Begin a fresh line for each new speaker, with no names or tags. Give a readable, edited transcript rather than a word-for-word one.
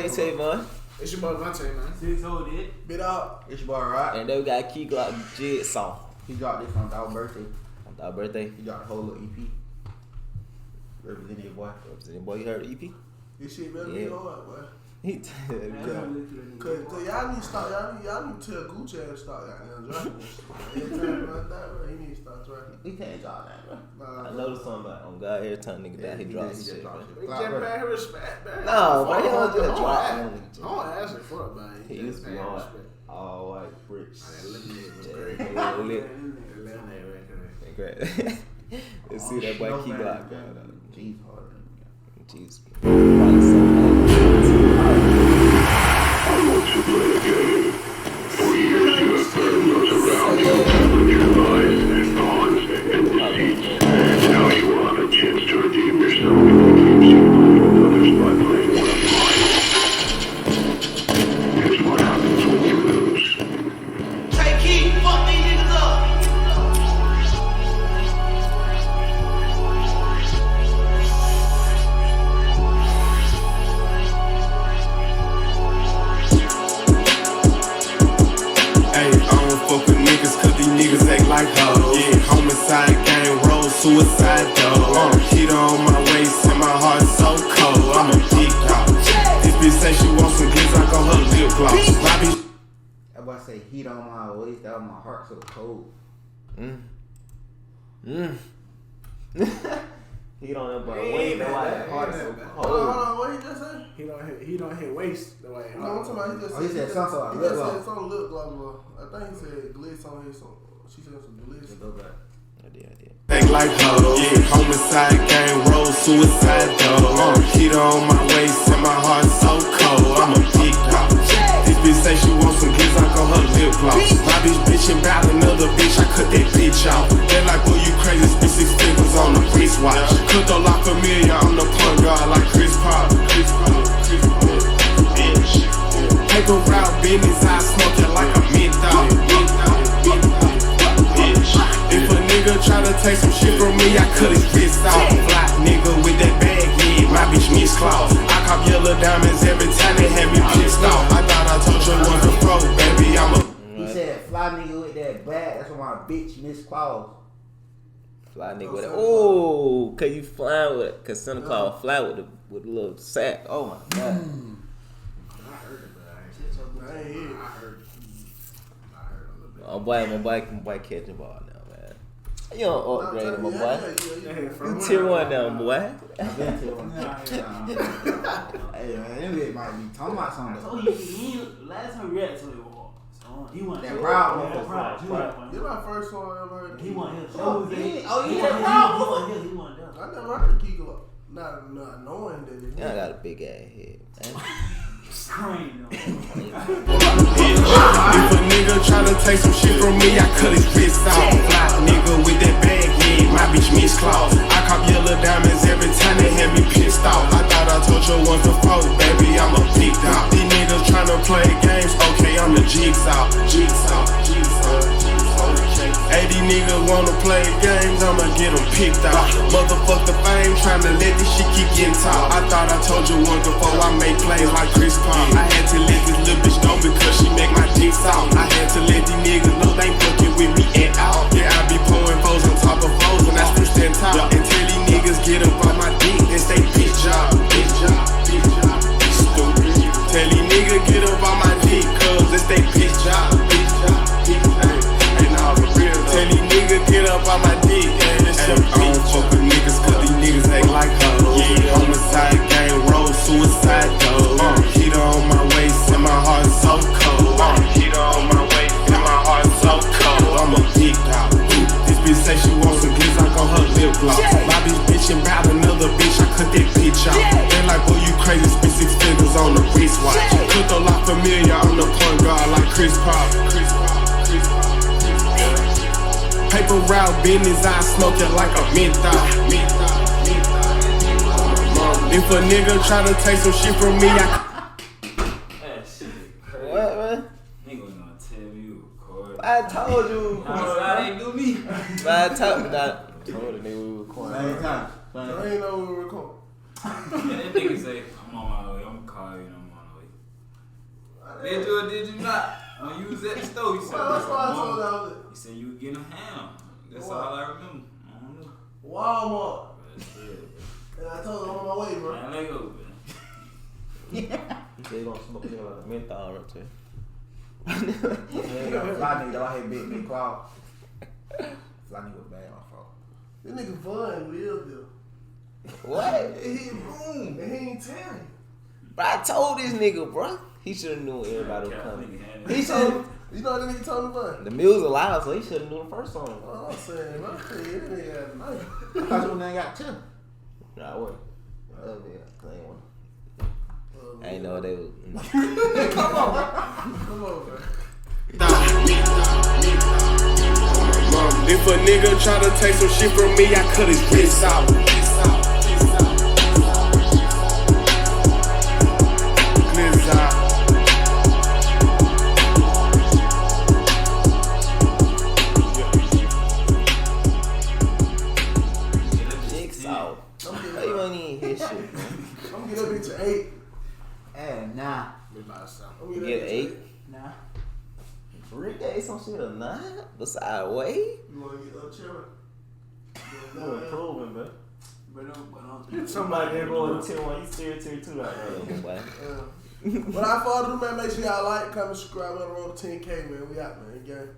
boy Tavon.
It's your boy Vontae, man.
600
Bit up.
It's your boy, right?
And then we got Key Glock Jigsaw.
He dropped this on our birthday.
On our birthday.
He dropped the whole little EP. Representative boy.
Representative boy, you heard the EP?
This shit better be hard, boy.
He
Cause y'all need to start. Y'all need to tell Gucci to start goddamn dropping this shit. Every time like that, bro, he need to start dropping.
We can't drop that, bro.
I noticed something about on God every time nigga die, he drops shit, man.
We get back respect, man.
No, but he don't do that drop.
I don't ask it for it, man.
He used to be hard. All white bricks. Great. Let's see that boy Key Glock.
Jeez, hard.
Jeez.
I want to play a game. For years you have burned us around with your lies and thoughts and deceits. Now you will have a chance to redeem yourself if you keep stimulating others by playing one of mine. Here's what happens when you lose.
Hey, Keith, fuck these niggas up.
Fuck with niggas cause these niggas act like hoes. Yeah, homicide, gang roll, suicide dog. Cheetah on my waist and my heart so cold. I'm a big dog. This bitch say she wants some glitz like on her lip gloss. Bobby.
That boy say heat on my waist, that was my heart so cold.
He don't know about weight, no why heart so
Hold
cold.
on, what he just say? He don't hit waist the way. No, I'm talking about he just
He said something about
he
lip
just
gloss.
said some lip gloss. I think he said glitz on his. She said some glitz.
Go back.
I did.
Act like hoes. Yeah, homicide, gang roll, suicide dog. Cheetah on my waist and my heart so cold. I'm a big dog. This bitch say she wants some glitz like on her lip gloss. My bitch bitchin' about another bitch, I cut that bitch off. They like, boy, you crazy, spend 6 figures on the wristwatch. Cut the La Familia, I'm the point guard like Chris Paul. Bitch. Paper route business, I smoke it like a menthol. Bitch. If a nigga try to take some shit from me, I cut his wrist off. Fly nigga with that bag, yeah, my bitch Miss Claus. I cop yellow diamonds every time they have me pissed off. I thought I told you once before, baby, I'm a.
He said fly nigga with that bag, that's what my bitch Miss Claus.
Fly nigga with it. Oh, cause you flying with it. Cause Santa Claus fly with the little sack. Oh my god.
I heard it, but I ain't hear it. I heard it a little bit.
My boy catching ball now, man. You don't upgrade him, my boy.
Yeah.
You tier 1 now, boy.
I've been to him. Hey man, them bitch might be talking about something.
So he last time we read to it was he won
That proud one.
that proud.
This my first song I ever heard.
He won his.
Oh, he
He
that proud one?
He won that.
I never heard Kegel. Not knowing that it.
I got a big ass head, man.
Cream.
If a nigga try to take some shit from me, I cut his wrist off. Fly nigga with that bag, yeah, my bitch Miss Claus. I cop yellow diamonds every time they have me pissed off. I thought I told you once before, baby, I'm a big dog. These niggas tryna play games, okay, I'm the jigsaw. Hey, these niggas wanna play games, I'ma get them picked out. Motherfuck the fame, tryna let this shit keep getting tall. I thought I told you once before, I make plays like Chris Paul. I had to let this little bitch go because she make my dick soft. I had to let these niggas know they ain't fucking with me at all. Yeah, I be pouring foes on top of foes and I still stand tall. And tell these niggas get up on my dick and say bitch job. Stupid. Tell these niggas get up on my dick cause it's they bitch job. And all the real. Tell these niggas get up on my dick and it's your bitch. I don't fuck with niggas cause these niggas act like hoes. Yeah, homicide, gang roll, suicide dog. Cheetah on my waist and my heart so cold. Cheetah on my waist and my heart so cold. I'm a big dog. This bitch say she wants some glitz like on her lip gloss. My bitch bitchin' about another bitch, I cut that bitch off. They like, boy, you crazy, spend 6 figures on the wristwatch. Cut the La Familia, I'm the point guard like Chris Paul. Paper route business, I smoke it like a menthol. If a nigga try to take some shit from me,
That shit crazy.
What, man?
Nigga gonna tell me record.
I told you.
That ain't do me.
I told the nigga we recording.
Same time.
I ain't know we were recording.
That nigga say, I'm on my way, I'm gonna call you, I'm on my way.
Did you or did you not? When you was at the store, you said,
That's why I told y'all that.
you said you was getting ham. That's all I remember. I don't know.
Walmart.
But shit,
And I told him I'm on my way, bro.
man, let go, man.
He said he gonna smoke like a menthol right there.
Fly nigga, though, I hate big crowd. Fly nigga was bad, my fault.
This nigga fun, real deal.
What?
And he boom, and he ain't telling.
Bro, I told this nigga, bro. He should have knew everybody was coming. He should.
You know what that nigga told me about?
The Mills alive, so he should have knew the first song.
Oh, I'm saying, man, I tell you, that nigga had a knife.
I thought you nigga got 10.
Nah, I wasn't. I ain't one. I ain't know they was.
Come on, man.
If a nigga try to take some shit from me, I cut his wrist out. Glizz out.
Jigsaw. How you ain't even hear shit, man?
I'm gonna get that bitch to 8.
Nah.
I'm gonna
You
get
get
that bitch
an
to
8?
Nah.
Rick ate some shit or not? Beside Wade?
You wanna get chillin'?
You improving, man.
But
Somebody there going to tier 1. You tier 2 right now, boy.
But I follow the man. Make sure y'all like, comment, subscribe. We're on the road to 10K, man. We out, man. Gang.